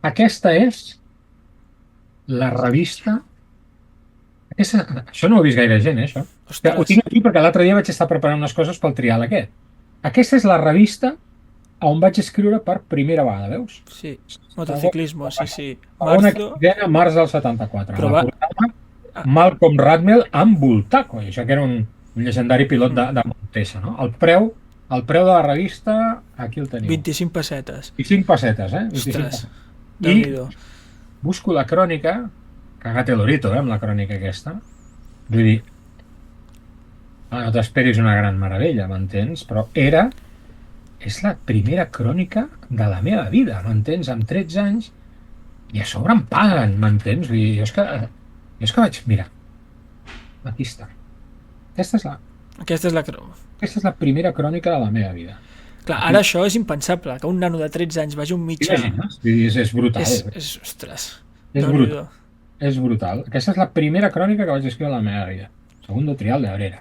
Aquesta és la revista... Això no ho ha vist gaire gent, això. Ho Ostres, tinc aquí perquè l'altre dia vaig estar preparant unes coses pel trial aquest. Aquesta és la revista on vaig escriure per primera vegada, veus? sí. Motociclismo, sí, sí. Segona Marzo, quinzena, març del 74. A però la va... portada, Ah, Malcolm Radmel amb Bultaco, i això que era un llegendari pilot mm, de Montesa, no? El preu de la revista, aquí el teniu. 25 pessetes. 25 pessetes, eh? 25 Ostres, pessetes. I déu-n'hi-do. busco la crònica, cagate l'orito, amb la crònica aquesta. Vull dir, no t'esperis una gran meravella, m'entens? Però és la primera crònica de la meva vida, m'entens? Amb 13 anys, i a sobre em paguen, m'entens? Vull dir, jo és que vaig, mira, aquí està. Aquesta és la, Aquesta és la... aquesta és la primera crònica de la meva vida. Clar, Aquí, ara això és impensable, que un nano de 13 anys vagi a un mitjà. t'imagines? Vull dir, és brutal. Ostres, És brutal. déu-n'hi-do. És brutal. Aquesta és la primera crònica que vaig escriure a la meva vida. Segundo trial de Abrera.